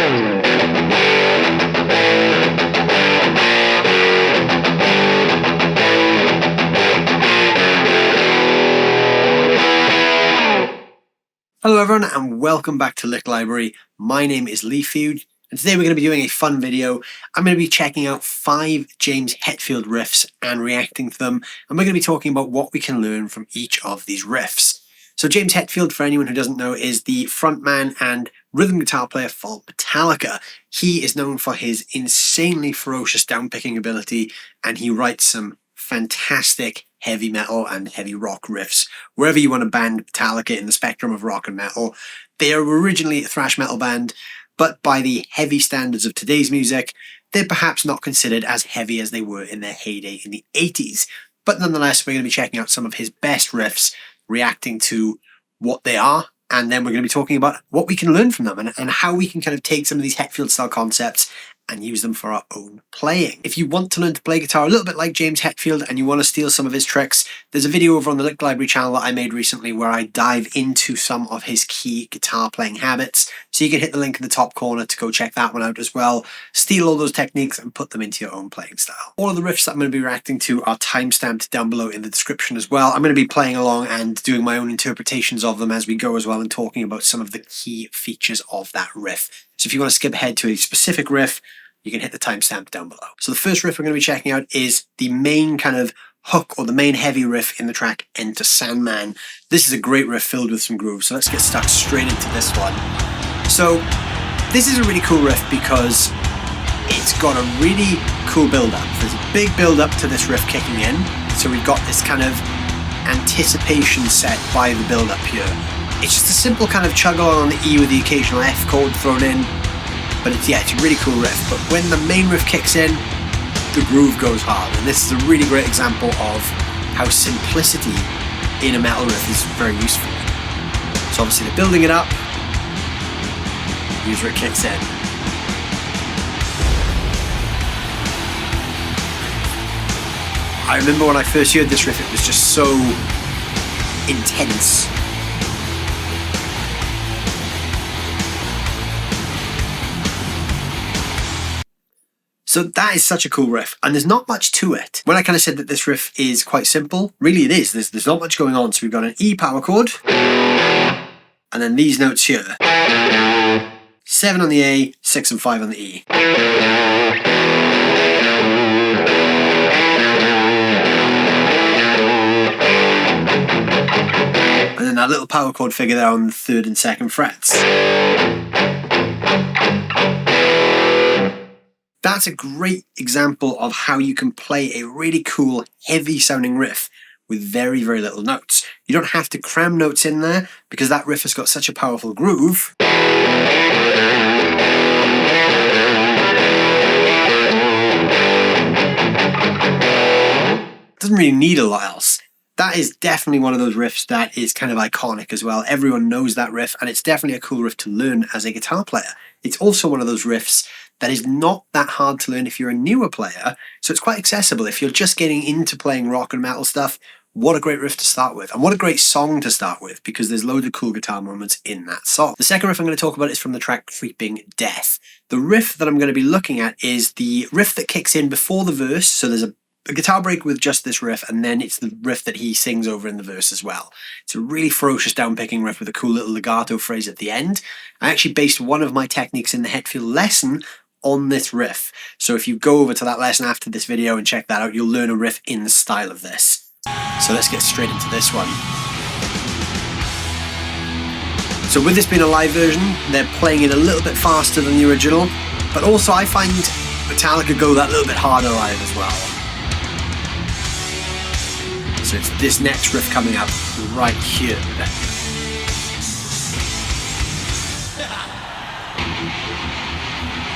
Hello everyone and welcome back to Lick Library. My name is Lee Feud and today we're going to be doing a fun video. I'm going to be checking out 5 James Hetfield riffs and reacting to them, and we're going to be talking about what we can learn from each of these riffs. So James Hetfield, for anyone who doesn't know, is the frontman and rhythm guitar player for Metallica. He is known for his insanely ferocious downpicking ability, and he writes some fantastic heavy metal and heavy rock riffs. Wherever you want to band Metallica in the spectrum of rock and metal, they are originally a thrash metal band, but by the heavy standards of today's music, they're perhaps not considered as heavy as they were in their heyday in the 80s. But nonetheless, we're going to be checking out some of his best riffs, reacting to what they are, and then we're going to be talking about what we can learn from them and how we can kind of take some of these Hetfield style concepts and use them for our own playing. If you want to learn to play guitar a little bit like James Hetfield and you want to steal some of his tricks, there's a video over on the Lick Library channel that I made recently where I dive into some of his key guitar playing habits. So you can hit the link in the top corner to go check that one out as well. Steal all those techniques and put them into your own playing style. All of the riffs that I'm going to be reacting to are timestamped down below in the description as well. I'm going to be playing along and doing my own interpretations of them as we go as well, and talking about some of the key features of that riff. So if you want to skip ahead to a specific riff, you can hit the timestamp down below. So the first riff we're going to be checking out is the main kind of hook, or the main heavy riff in the track Enter Sandman. This is a great riff filled with some grooves, so let's get stuck straight into this one. So this is a really cool riff because it's got a really cool build-up. There's a big build-up to this riff kicking in, so we've got this kind of anticipation set by the build-up here. It's just a simple kind of chug along on the E with the occasional F chord thrown in. But it's a really cool riff. But when the main riff kicks in, the groove goes hard. And this is a really great example of how simplicity in a metal riff is very useful. So obviously they're building it up. Here's where it kicks in. I remember when I first heard this riff, it was just so intense. So that is such a cool riff, and there's not much to it. When I kind of said that this riff is quite simple, really it is. There's not much going on. So we've got an E power chord, and then these notes here. 7 on the A, 6 and 5 on the E. And then that little power chord figure there on the 3rd and 2nd frets. That's a great example of how you can play a really cool, heavy sounding riff with very, very little notes. You don't have to cram notes in there because that riff has got such a powerful groove. It doesn't really need a lot else. That is definitely one of those riffs that is kind of iconic as well. Everyone knows that riff, and it's definitely a cool riff to learn as a guitar player. It's also one of those riffs that is not that hard to learn if you're a newer player, so it's quite accessible. If you're just getting into playing rock and metal stuff, what a great riff to start with, and what a great song to start with, because there's loads of cool guitar moments in that song. The second riff I'm going to talk about is from the track Creeping Death. The riff that I'm going to be looking at is the riff that kicks in before the verse, so there's a guitar break with just this riff, and then it's the riff that he sings over in the verse as well. It's a really ferocious downpicking riff with a cool little legato phrase at the end. I actually based one of my techniques in the Hetfield lesson on this riff. So if you go over to that lesson after this video and check that out, you'll learn a riff in the style of this. So let's get straight into this one. So with this being a live version, they're playing it a little bit faster than the original, but also I find Metallica go that little bit harder live as well. So it's this next riff coming up right here.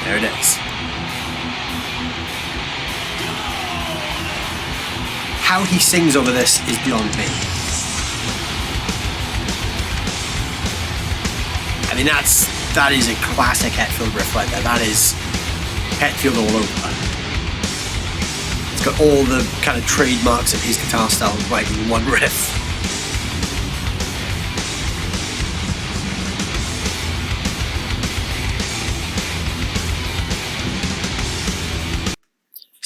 There it is. How he sings over this is beyond me. I mean, that is a classic Hetfield riff right there. That is Hetfield all over. It's got all the kind of trademarks of his guitar style right in one riff.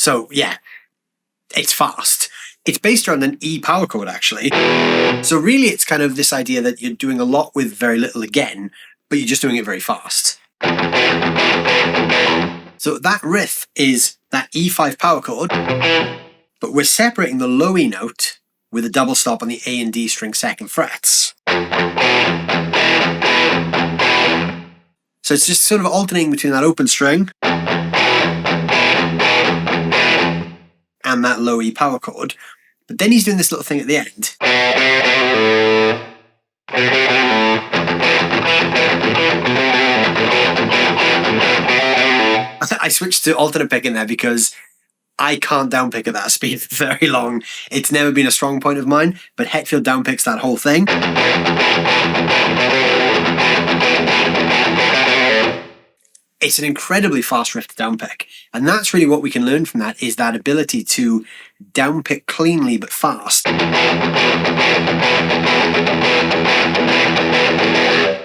So yeah, it's fast. It's based around an E power chord, actually. So really, it's kind of this idea that you're doing a lot with very little again, but you're just doing it very fast. So that riff is that E5 power chord, but we're separating the low E note with a double stop on the A and D string second frets. So it's just sort of alternating between that open string and that low E power chord. But then he's doing this little thing at the end. I switched to alternate pick in there because I can't downpick at that speed for very long. It's never been a strong point of mine, but Hetfield downpicks that whole thing. It's an incredibly fast riff to downpick, and that's really what we can learn from that, is that ability to downpick cleanly but fast.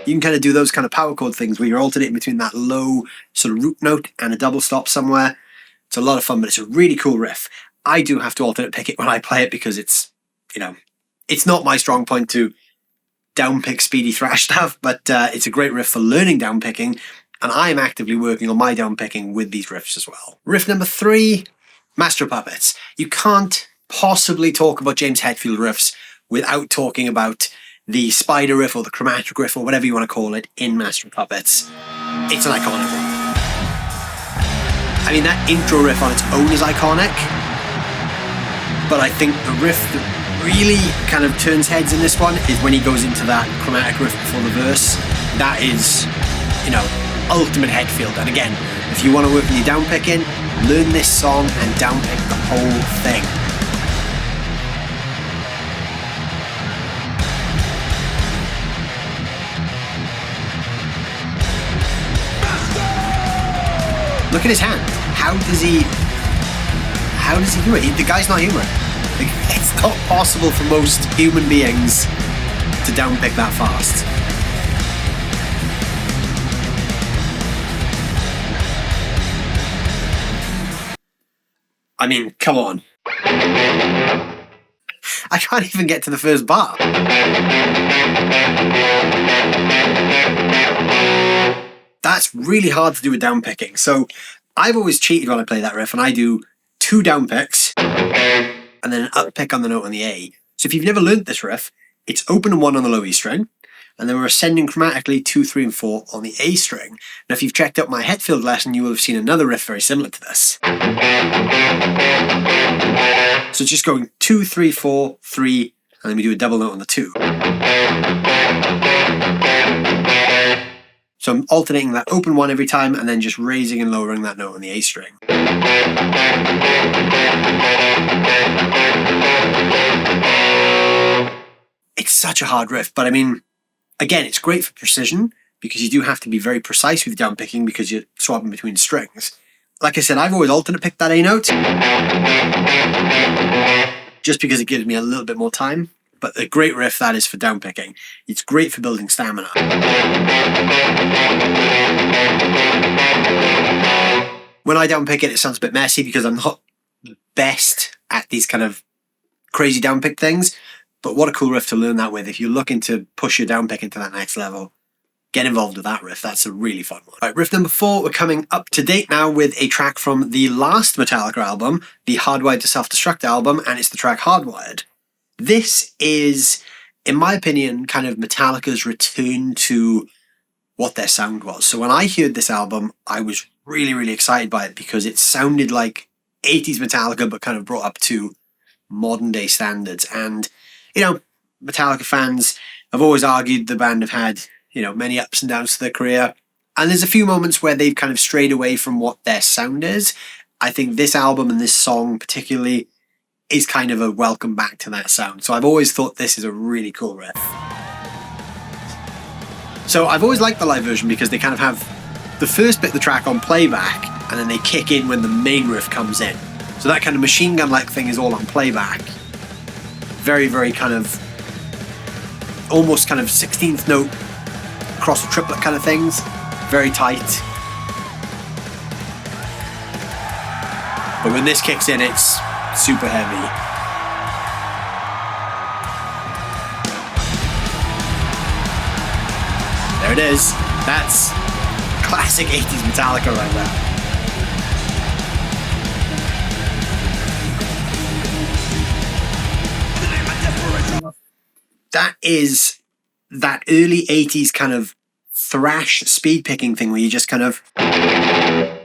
You can kind of do those kind of power chord things where you're alternating between that low sort of root note and a double stop somewhere. It's a lot of fun, but it's a really cool riff. I do have to alternate pick it when I play it because it's, you know, it's not my strong point to downpick speedy thrash stuff, but it's a great riff for learning downpicking. And I am actively working on my downpicking with these riffs as well. Riff number 3, Master of Puppets. You can't possibly talk about James Hetfield riffs without talking about the spider riff or the chromatic riff or whatever you want to call it in Master of Puppets. It's an iconic one. I mean, that intro riff on its own is iconic, but I think the riff that really kind of turns heads in this one is when he goes into that chromatic riff before the verse. That is, you know, ultimate Hetfield. And again, if you want to work on your downpicking, learn this song and downpick the whole thing. Look at his hand. How does he do it? The guy's not human. Like, it's not possible for most human beings to downpick that fast. I mean, come on. I can't even get to the first bar. That's really hard to do with downpicking. So I've always cheated when I play that riff, and I do 2 downpicks and then an uppick on the note on the A. So if you've never learnt this riff, it's open and 1 on the low E string, and then we're ascending chromatically 2, 3, and 4 on the A string. Now, if you've checked out my Hetfield lesson, you will have seen another riff very similar to this. So it's just going 2, 3, 4, 3, and then we do a double note on the 2. So I'm alternating that open 1 every time and then just raising and lowering that note on the A string. It's such a hard riff, but I mean, again, it's great for precision because you do have to be very precise with downpicking because you're swapping between strings. Like I said, I've always alternate picked that A note just because it gives me a little bit more time. But a great riff that is for downpicking. It's great for building stamina. When I downpick it, it sounds a bit messy because I'm not best at these kind of crazy downpick things. But what a cool riff to learn that with. If you're looking to push your downpicking to that next level, get involved with that riff. That's a really fun one. All right, riff number 4, we're coming up to date now with a track from the last Metallica album, the Hardwired to Self-Destruct album, and it's the track Hardwired. This is, in my opinion, kind of Metallica's return to what their sound was. So when I heard this album, I was really, really excited by it because it sounded like 80s Metallica, but kind of brought up to modern day standards. And, you know, Metallica fans have always argued the band have had, you know, many ups and downs to their career. And there's a few moments where they've kind of strayed away from what their sound is. I think this album and this song particularly is kind of a welcome back to that sound. So I've always thought this is a really cool riff. So I've always liked the live version because they kind of have the first bit of the track on playback and then they kick in when the main riff comes in. So that kind of machine gun-like thing is all on playback. Very, very kind of, almost kind of 16th note cross triplet kind of things. Very tight. But when this kicks in, it's super heavy. There it is. That's classic 80s Metallica right there. That is that early 80s kind of thrash speed picking thing where you're just kind of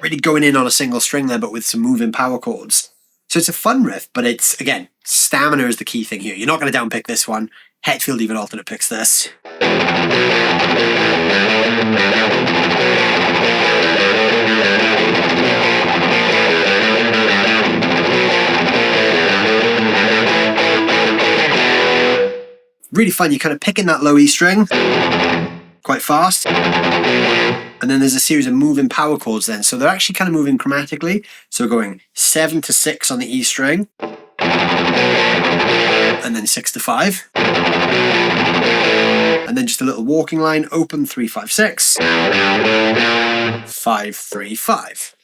really going in on a single string there, but with some moving power chords. So it's a fun riff, but it's, again, stamina is the key thing here. You're not going to downpick this one. Hetfield even alternate picks this. Really fun. You're kind of picking that low E string quite fast. And then there's a series of moving power chords then. So they're actually kind of moving chromatically. So going 7 to 6 on the E string. And then 6 to 5. And then just a little walking line. Open 3, 5, 6. 5, 3, 5.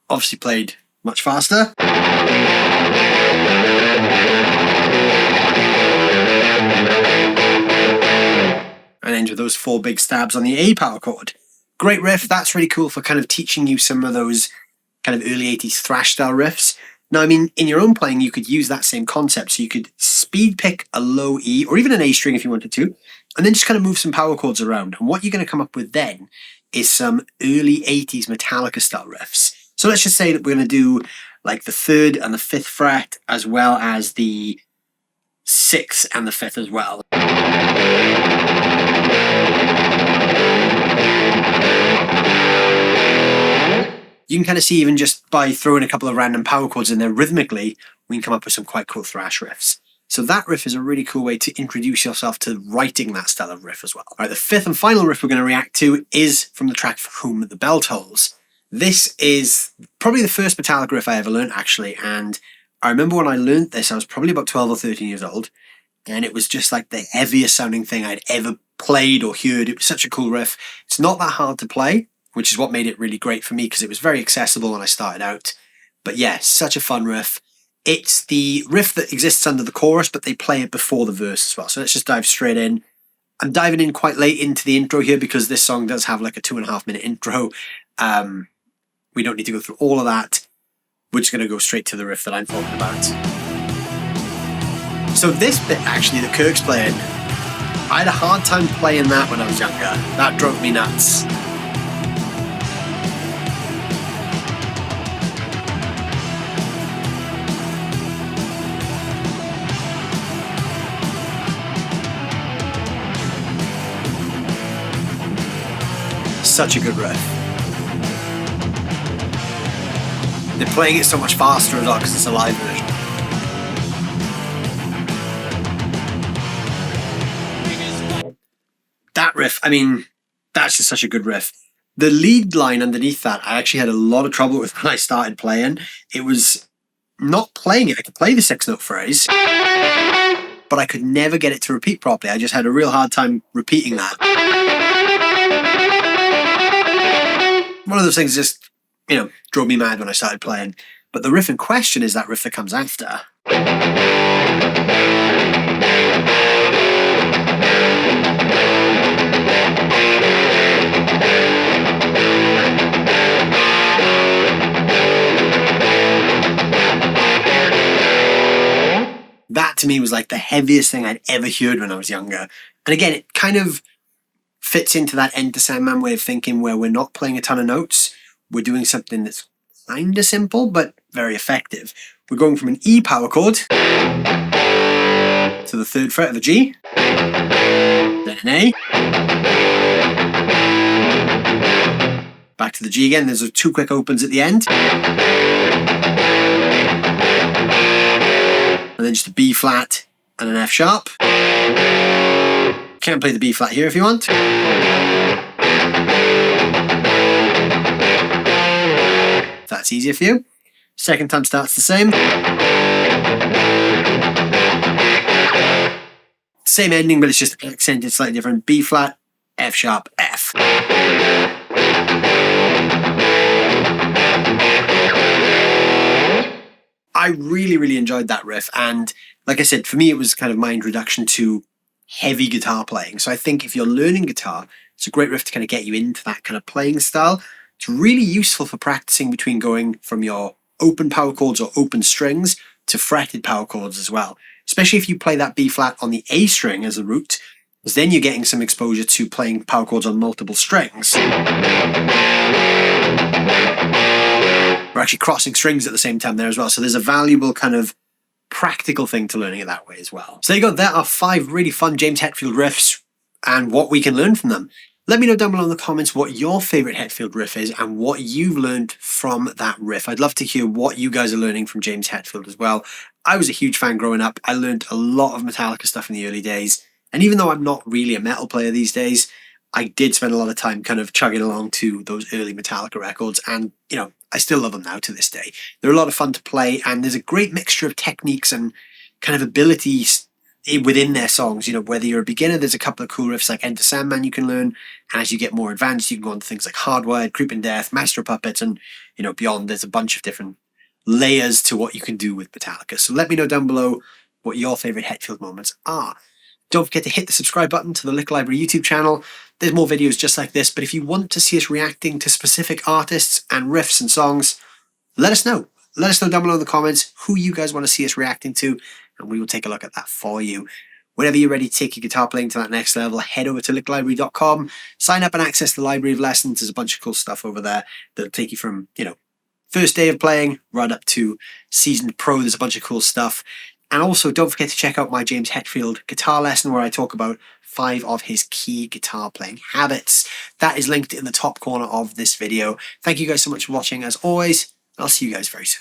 Obviously played much faster. And into those 4 big stabs on the A power chord. Great riff. That's really cool for kind of teaching you some of those kind of early 80s thrash style riffs. Now, I mean, in your own playing, you could use that same concept. So you could speed pick a low E or even an A string if you wanted to, and then just kind of move some power chords around. And what you're going to come up with then is some early 80s Metallica style riffs. So let's just say that we're going to do like the 3rd and the 5th fret, as well as the 6th and the 5th as well. You can kind of see, even just by throwing a couple of random power chords in there rhythmically, we can come up with some quite cool thrash riffs. So that riff is a really cool way to introduce yourself to writing that style of riff as well. All right, the 5th and final riff we're going to react to is from the track For Whom the Bell Tolls. This is probably the first Metallica riff I ever learned, actually, and I remember when I learned this, I was probably about 12 or 13 years old, and it was just like the heaviest sounding thing I'd ever played or heard. It was such a cool riff. It's not that hard to play, which is what made it really great for me, because it was very accessible when I started out. But yeah, such a fun riff. It's the riff that exists under the chorus, but they play it before the verse as well. So let's just dive straight in. I'm diving in quite late into the intro here because this song does have like a 2.5 minute intro. We don't need to go through all of that. We're just going to go straight to the riff that I'm talking about. So this bit, actually, that Kirk's playing, I had a hard time playing that when I was younger. That drove me nuts. Such a good riff. They're playing it so much faster as well because it's a live version. That riff, I mean, that's just such a good riff. The lead line underneath that, I actually had a lot of trouble with when I started playing. It was not playing it. I could play the 6-note phrase, but I could never get it to repeat properly. I just had a real hard time repeating that. One of those things just, you know, drove me mad when I started playing. But the riff in question is that riff that comes after. That to me was like the heaviest thing I'd ever heard when I was younger. And again, it kind of fits into that Enter Sandman way of thinking where we're not playing a ton of notes. We're doing something that's kind of simple, but very effective. We're going from an E power chord to the 3rd fret of a G, then an A, back to the G again. There's 2 quick opens at the end, and then just a B flat and an F sharp. Can play the B flat here if you want. If that's easier for you. Second time starts the same. Same ending, but it's just accented slightly different. B flat, F sharp, F. I really, really enjoyed that riff. And like I said, for me, it was kind of my introduction to heavy guitar playing. So I think if you're learning guitar, it's a great riff to kind of get you into that kind of playing style. It's really useful for practicing between going from your open power chords or open strings to fretted power chords as well. Especially if you play that B flat on the A string as a root, because then you're getting some exposure to playing power chords on multiple strings. We're actually crossing strings at the same time there as well. So there's a valuable kind of practical thing to learning it that way as well. So there you go. There are 5 really fun James Hetfield riffs and what we can learn from them. Let me know down below in the comments what your favourite Hetfield riff is and what you've learned from that riff. I'd love to hear what you guys are learning from James Hetfield as well. I was a huge fan growing up. I learned a lot of Metallica stuff in the early days. And even though I'm not really a metal player these days, I did spend a lot of time kind of chugging along to those early Metallica records. And, you know, I still love them now to this day. They're a lot of fun to play. And there's a great mixture of techniques and kind of abilities within their songs. You know, whether you're a beginner, there's a couple of cool riffs like Enter Sandman you can learn. And as you get more advanced, you can go on to things like Hardwired, Creeping Death, Master of Puppets, and, you know, beyond. There's a bunch of different layers to what you can do with Metallica. So let me know down below what your favourite Hetfield moments are. Don't forget to hit the subscribe button to the Lick Library YouTube channel. There's more videos just like this, but if you want to see us reacting to specific artists and riffs and songs, let us know. Let us know down below in the comments who you guys want to see us reacting to, and we will take a look at that for you. Whenever you're ready to take your guitar playing to that next level, head over to licklibrary.com, sign up and access the library of lessons. There's a bunch of cool stuff over there that'll take you from, you know, first day of playing right up to seasoned pro. There's a bunch of cool stuff. And also, don't forget to check out my James Hetfield guitar lesson where I talk about 5 of his key guitar playing habits. That is linked in the top corner of this video. Thank you guys so much for watching as always. I'll see you guys very soon.